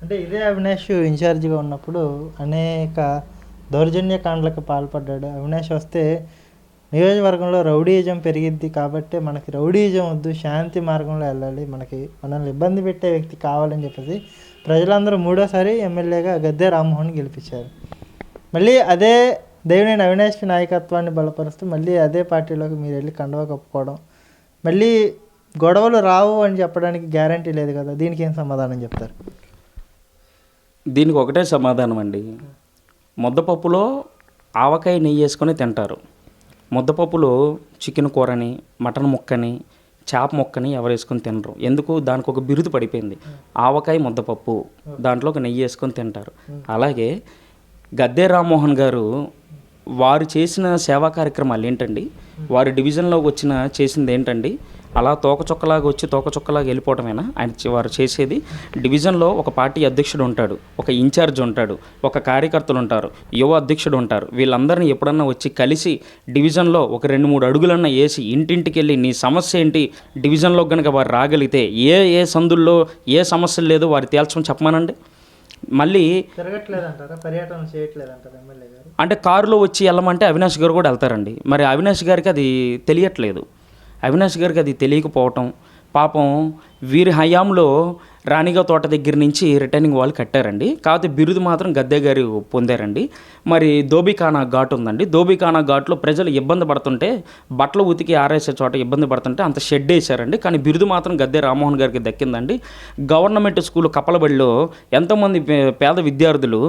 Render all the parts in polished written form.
అంటే ఇదే అవినాష్ ఇన్ఛార్జిగా ఉన్నప్పుడు అనేక దౌర్జన్యకాండలకు పాల్పడ్డాడు. అవినాష్ వస్తే నియోజకవర్గంలో రౌడీయిజం పెరిగిద్ది కాబట్టి మనకి రౌడీయిజం వద్దు, శాంతి మార్గంలో వెళ్ళాలి, మనల్ని ఇబ్బంది పెట్టే వ్యక్తి కావాలని చెప్పేసి ప్రజలందరూ మూడోసారి ఎమ్మెల్యేగా గద్దె రామ్మోహన్ గెలిపించారు. మళ్ళీ అదే దేవినేని అవినాష్ నాయకత్వాన్ని బలపరుస్తూ మళ్ళీ అదే పార్టీలోకి మీరు వెళ్ళి కండువా కప్పుకోవడం, మళ్ళీ గొడవలు రావు అని చెప్పడానికి గ్యారంటీ లేదు కదా, దీనికి ఏం సమాధానం చెప్తారు? దీనికి ఒకటే సమాధానం అండి. ముద్దపప్పులో ఆవకాయ నెయ్యి వేసుకొని తింటారు. ముద్దపప్పులో చికెన్ కూరని, మటన్ ముక్కని, చేప ముక్కని ఎవరు వేసుకొని తినరు. ఎందుకు? దానికి ఒక బిరుదు పడిపోయింది, ఆవకాయ ముద్దపప్పు, దాంట్లో ఒక నెయ్యి వేసుకొని తింటారు. అలాగే గద్దె రామ్మోహన్ గారు వారు చేసిన సేవా కార్యక్రమాలు ఏంటండి, వారి డివిజన్లోకి చేసింది ఏంటండి, అలా తోకచుక్కలాగా వచ్చి తోకచుక్కలాగా వెళ్ళిపోవటమేనా వారు చేసేది? డివిజన్లో ఒక పార్టీ అధ్యక్షుడు ఉంటాడు, ఒక ఇన్ఛార్జ్ ఉంటాడు, ఒక కార్యకర్తలు ఉంటారు, యువ అధ్యక్షుడు ఉంటారు. వీళ్ళందరినీ ఎప్పుడన్నా వచ్చి కలిసి డివిజన్లో ఒక 2-3 అడుగులన్నా వేసి ఇంటింటికి వెళ్ళి నీ సమస్య ఏంటి, డివిజన్లో కనుక వారు రాగలిగితే ఏ సందుల్లో ఏ సమస్యలు లేదో వారు తేల్చమని చెప్పమానండి. మళ్ళీ తిరగట్లేదంటారా, పర్యటన చేయట్లేదంటారా ఎమ్మెల్యే గారు? అంటే కారులో వచ్చి వెళ్ళమంటే అవినాష్ గారు కూడా వెళ్తారండి. మరి అవినాష్ గారికి అది తెలియట్లేదు. అవినాష్ గారికి అది తెలియకపోవటం, పాపం వీరి హయాంలో రాణిగా తోట దగ్గర నుంచి రిటర్నింగ్ వాల్ కట్టారండి. కాకపోతే బిరుదు మాత్రం గద్దె గారు పొందారండి. మరి ధోబిఖానా ఘాట్ ఉందండి, ధోబిఖానా ఘాట్లో ప్రజలు ఇబ్బంది పడుతుంటే, బట్టలు ఉతికి ఆరేసే చోట ఇబ్బంది పడుతుంటే అంత షెడ్ వేశారండి. కానీ బిరుదు మాత్రం గద్దె రామ్మోహన్ గారికి దక్కిందండి. గవర్నమెంట్ స్కూల్ కప్పలబడిలో ఎంతోమంది పేద విద్యార్థులు,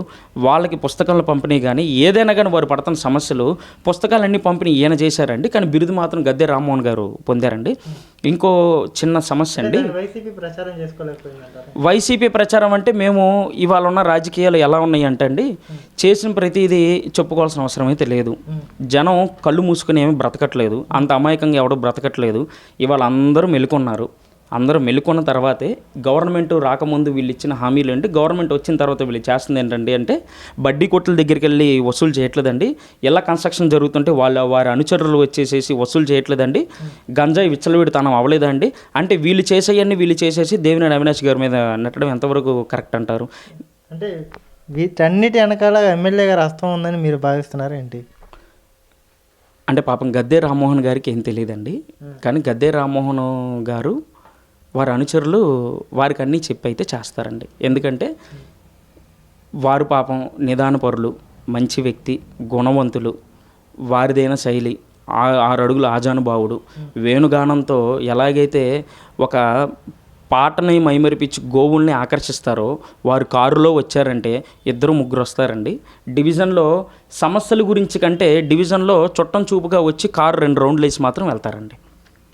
వాళ్ళకి పుస్తకాల పంపిణీ కానీ ఏదైనా కానీ వారు పడుతున్న సమస్యలు, పుస్తకాలన్నీ పంపిణీ ఈయన చేశారండి. కానీ బిరుదు మాత్రం గద్దె రామ్మోహన్ గారు పొందారండి. ఇంకో చిన్న సమస్య అండి, వైసీపీ ప్రచారం అంటే మేము ఇవాళ ఉన్న రాజకీయాలు ఎలా ఉన్నాయి అంటే అండి, చేసిన ప్రతిదీ చెప్పుకోవాల్సిన అవసరం అయితే లేదు. జనం కళ్ళు మూసుకుని ఏమీ బ్రతకట్లేదు, అంత అమాయకంగా ఎవడో బ్రతకట్లేదు. ఇవాళ అందరూ మెలుకున్నారు. అందరూ మెలుకున్న తర్వాతే గవర్నమెంట్ రాకముందు వీళ్ళు ఇచ్చిన హామీలు ఏంటి, గవర్నమెంట్ వచ్చిన తర్వాత వీళ్ళు చేస్తుంది ఏంటండి అంటే, బడ్డీ కొట్టుల దగ్గరికి వెళ్ళి వసూలు చేయట్లేదండి, ఎలా కన్స్ట్రక్షన్ జరుగుతుంటే వారి అనుచరులు వచ్చేసేసి వసూలు చేయట్లేదండి, గంజాయి విచ్చలవిడితనం అవ్వలేదండి. అంటే వీళ్ళు చేసేయన్నీ వీళ్ళు చేసేసి దేవినేని అవినాష్ గారి మీద నెట్టడం ఎంతవరకు కరెక్ట్ అంటారు? అంటే వీటన్నిటి వెనకాల ఎమ్మెల్యే గారు హస్తం ఉందని మీరు భావిస్తున్నారు ఏంటి? అంటే పాపం గద్దె రామ్మోహన్ గారికి ఏం తెలియదండి. కానీ గద్దె రామ్మోహన్ గారు వారి అనుచరులు వారికి అన్నీ చెప్పి అయితే చేస్తారండి. ఎందుకంటే వారు పాపం నిదానపరులు, మంచి వ్యక్తి, గుణవంతులు, వారిదైన శైలి, 6 అడుగుల ఆజానుభావుడు, వేణుగానంతో ఎలాగైతే ఒక పాటని మైమరిపించి గోవుల్ని ఆకర్షిస్తారో, వారు కారులో వచ్చారంటే 2-3 వస్తారండి. డివిజన్లో సమస్యల గురించి కంటే డివిజన్లో చుట్టం చూపుగా వచ్చి కారు 2 రౌండ్లు వేసి మాత్రం వెళ్తారండి.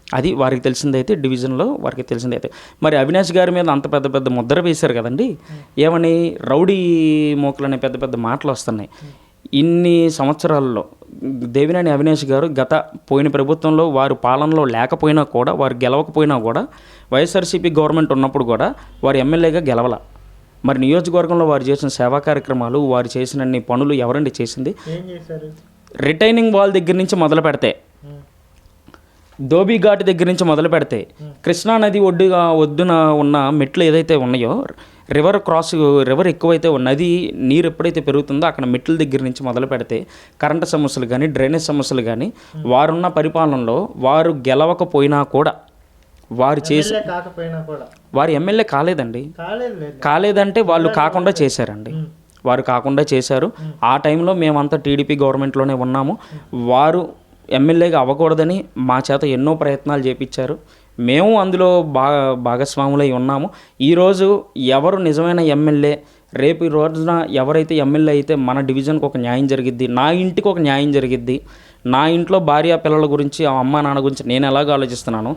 అది వారికి తెలిసిందైతే, డివిజన్లో వారికి తెలిసిందైతే. మరి అవినాష్ గారి మీద అంత పెద్ద పెద్ద ముద్ర వేశారు కదండి, ఏమని రౌడీ మోకలు అనే పెద్ద పెద్ద మాటలు వస్తున్నాయి. ఇన్ని సంవత్సరాల్లో దేవినేని అవినాష్ గారు పోయిన ప్రభుత్వంలో వారు పాలనలో లేకపోయినా కూడా, వారు గెలవకపోయినా కూడా, వైఎస్ఆర్సీపీ గవర్నమెంట్ ఉన్నప్పుడు కూడా వారు ఎమ్మెల్యేగా గెలవాల. మరి నియోజకవర్గంలో వారు చేసిన సేవా కార్యక్రమాలు, వారు చేసినన్ని పనులు ఎవరండి చేసింది? రిటైనింగ్ వాల్ దగ్గర నుంచి మొదలు పెడితే, ధోబీ ఘాట్ దగ్గర నుంచి మొదలు పెడితే, కృష్ణానది ఒడ్డున ఉన్న మెట్లు ఏదైతే ఉన్నాయో, రివర్ ఎక్కువైతే నది నీరు ఎప్పుడైతే పెరుగుతుందో అక్కడ మెట్ల దగ్గర నుంచి మొదలు పెడితే కరెంటు సమస్యలు కానీ, డ్రైనేజ్ సమస్యలు కానీ, వారున్న పరిపాలనలో వారు గెలవకపోయినా కూడా, వారు చేసి వారు ఎమ్మెల్యే కాలేదంటే వాళ్ళు కాకుండా చేశారండి. వారు కాకుండా చేశారు. ఆ టైంలో మేమంతా టీడీపీ గవర్నమెంట్లోనే ఉన్నాము. వారు ఎమ్మెల్యేగా అవ్వకూడదని మా చేత ఎన్నో ప్రయత్నాలు చేపించారు. మేము అందులో భాగస్వాములై ఉన్నాము. ఈరోజు ఎవరు నిజమైన ఎమ్మెల్యే, రేపు ఈ రోజున ఎవరైతే ఎమ్మెల్యే అయితే మన డివిజన్కి ఒక న్యాయం జరిగిద్ది, నా ఇంటికి ఒక న్యాయం జరిగిద్ది, నా ఇంట్లో భార్య పిల్లల గురించి, అమ్మ నాన్న గురించి నేను ఎలాగ ఆలోచిస్తున్నాను,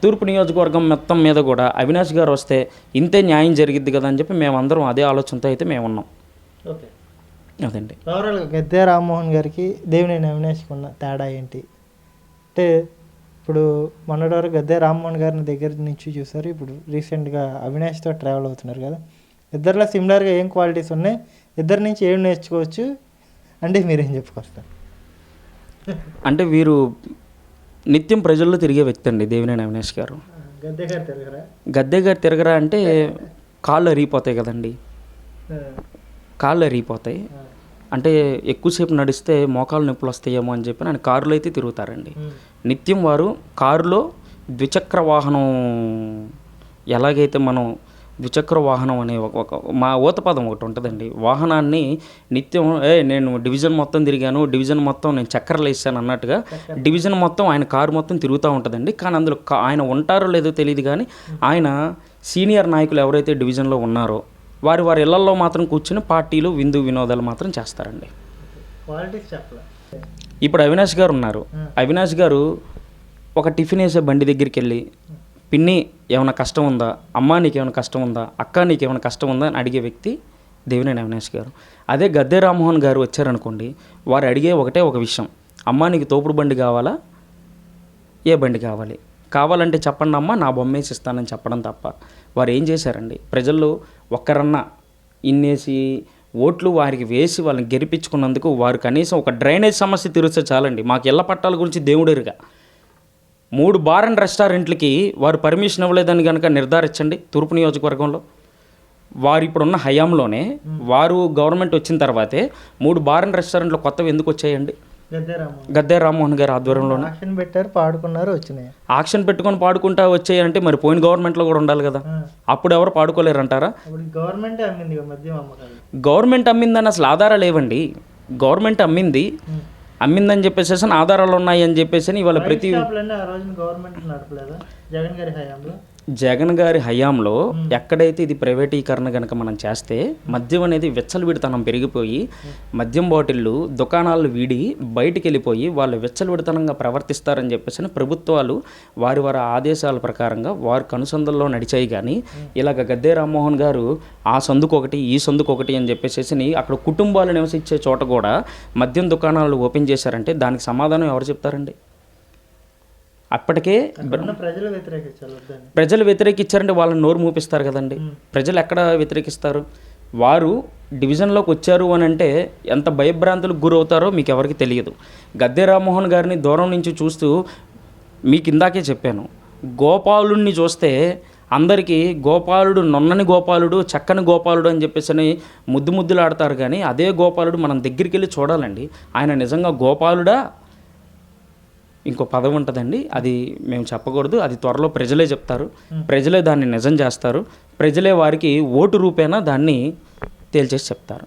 తూర్పు నియోజకవర్గం మొత్తం మీద కూడా అవినాష్ గారు వస్తే ఇంతే న్యాయం జరిగిద్ది కదా అని చెప్పి మేమందరం అదే ఆలోచనతో అయితే మేము ఉన్నాం. ఓకే, అదండి. ఓవరాల్గా గద్దె రామ్మోహన్ గారికి దేవినేని అవినాష్కి ఉన్న తేడా ఏంటి అంటే, ఇప్పుడు మొన్నటి వరకు గద్దె రామ్మోహన్ గారిని దగ్గర నుంచి చూసారు, ఇప్పుడు రీసెంట్గా అవినాష్తో ట్రావెల్ అవుతున్నారు కదా, ఇద్దరిలో సిమిలర్గా ఏం క్వాలిటీస్ ఉన్నాయి, ఇద్దరి నుంచి ఏం నేర్చుకోవచ్చు అంటే మీరేం చెప్పుకొస్తారు? అంటే వీరు నిత్యం ప్రజల్లో తిరిగే వ్యక్తి అండి దేవినేని అవినాష్ గారు. గద్దె గారు తిరగరా? గద్దె గారు తిరగరా అంటే కాళ్ళు అరిగిపోతాయి కదండి. కాళ్ళు అరిగిపోతాయి. అంటే ఎక్కువసేపు నడిస్తే మోకాలు నొప్పులు వస్తాయేమో అని చెప్పి ఆయన కారులో అయితే తిరుగుతారండి. నిత్యం వారు కారులో ద్విచక్ర వాహనం, ఎలాగైతే మనం ద్విచక్ర వాహనం అనే మా ఊత పదం ఒకటి ఉంటుందండి, వాహనాన్ని నిత్యం నేను డివిజన్ మొత్తం తిరిగాను, డివిజన్ మొత్తం నేను చక్కర్లు వేసాను అన్నట్టుగా డివిజన్ మొత్తం ఆయన కారు మొత్తం తిరుగుతూ ఉంటుందండి. కానీ అందులో ఆయన ఉంటారో లేదో తెలియదు, కానీ ఆయన సీనియర్ నాయకులు ఎవరైతే డివిజన్లో ఉన్నారో వారి ఇళ్లలో మాత్రం కూర్చుని పార్టీలు విందు వినోదాలు మాత్రం చేస్తారండి. ఇప్పుడు అవినాష్ గారు ఉన్నారు. అవినాష్ గారు ఒక టిఫిన్ వేసే బండి దగ్గరికి వెళ్ళి, పిన్ని ఏమైనా కష్టం ఉందా, అమ్మ నీకేమైనా కష్టం ఉందా, అక్క నీకేమైనా కష్టం ఉందా అని అడిగే వ్యక్తి దేవినేని అవినాష్ గారు. అదే గద్దె రామ్మోహన్ గారు వచ్చారనుకోండి, వారు అడిగే ఒకటే ఒక విషయం, అమ్మ నీకు తోపుడు బండి కావాలా, ఏ బండి కావాలంటే చెప్పండి అమ్మ, నా బొమ్మేసి ఇస్తానని చెప్పడం తప్ప వారు ఏం చేశారండి? ప్రజల్లో ఒక్కరన్నా ఇన్నేసి ఓట్లు వారికి వేసి వాళ్ళని గెలిపించుకున్నందుకు వారు కనీసం ఒక డ్రైనేజ్ సమస్య తీరుస్తే చాలండి. మాకు ఇళ్ల పట్టాల గురించి దేవుడెరుగా. 3 బార్ అండ్ రెస్టారెంట్లకి వారు పర్మిషన్ ఇవ్వలేదని కనుక నిర్ధారించండి. తూర్పు నియోజకవర్గంలో వారు ఇప్పుడున్న హయాంలోనే, వారు గవర్నమెంట్ వచ్చిన తర్వాతే 3 బార్ అండ్ రెస్టారెంట్లు కొత్తవి ఎందుకు వచ్చాయండి? గద్దె రామ్మోహన్ గారు ఆధ్వర్యంలో ఆక్షన్ పెట్టారు, పాడుకున్నారు, వచ్చినాయి. ఆక్షన్ పెట్టుకొని పాడుకుంటా వచ్చాయంటే మరి పోయిన గవర్నమెంట్లో కూడా ఉండాలి కదా. అప్పుడు ఎవరు పాడుకోలేరంటారా? గవర్నమెంట్ అమ్మిందని అసలు ఆధారాలు లేవండి. గవర్నమెంట్ అమ్మిందని చెప్పేసి ఆధారాలు ఉన్నాయి అని చెప్పేసి ఇవాళ ప్రతి జగన్ గారి హయాంలో ఎక్కడైతే ఇది ప్రైవేటీకరణ కనుక మనం చేస్తే మద్యం అనేది విచ్చలవిడితనం పెరిగిపోయి మద్యం బాటిళ్ళు దుకాణాలు వీడి బయటికి వెళ్ళిపోయి వాళ్ళు విచ్చలవిడితనంగా ప్రవర్తిస్తారని చెప్పేసి ప్రభుత్వాలు వారి ఆదేశాల ప్రకారంగా వారి కనుసందుల్లో నడిచాయి. కానీ ఇలాగ గద్దె రామ్మోహన్ గారు ఆ సందుకు ఒకటి ఈ సందుకు ఒకటి అని చెప్పేసి అక్కడ కుటుంబాలు నివసించే చోట కూడా మద్యం దుకాణాలు ఓపెన్ చేశారంటే దానికి సమాధానం ఎవరు చెప్తారండి? అప్పటికే ప్రజలు వ్యతిరేకించారంటే వాళ్ళని నోరు మూపిస్తారు కదండి. ప్రజలు ఎక్కడ వ్యతిరేకిస్తారు? వారు డివిజన్లోకి వచ్చారు అని అంటే ఎంత భయభ్రాంతులకు గురవుతారో మీకు ఎవరికి తెలియదు. గద్దె రామ్మోహన్ గారిని దూరం నుంచి చూస్తూ మీకు ఇందాకే చెప్పాను, గోపాలుడిని చూస్తే అందరికీ గోపాలుడు నొన్నని గోపాలుడు, చక్కని గోపాలుడు అని చెప్పేసి ముద్దులాడతారు. కానీ అదే గోపాలుడు మనం దగ్గరికి వెళ్ళి చూడాలండి, ఆయన నిజంగా గోపాలుడా? ఇంకో పదం ఉంటుందండి, అది మేము చెప్పకూడదు, అది త్వరలో ప్రజలే చెప్తారు. ప్రజలే దాన్ని నిజం చేస్తారు. ప్రజలే వారికి ఓటు రూపేణా దాన్ని తేల్చేసి చెప్తారు.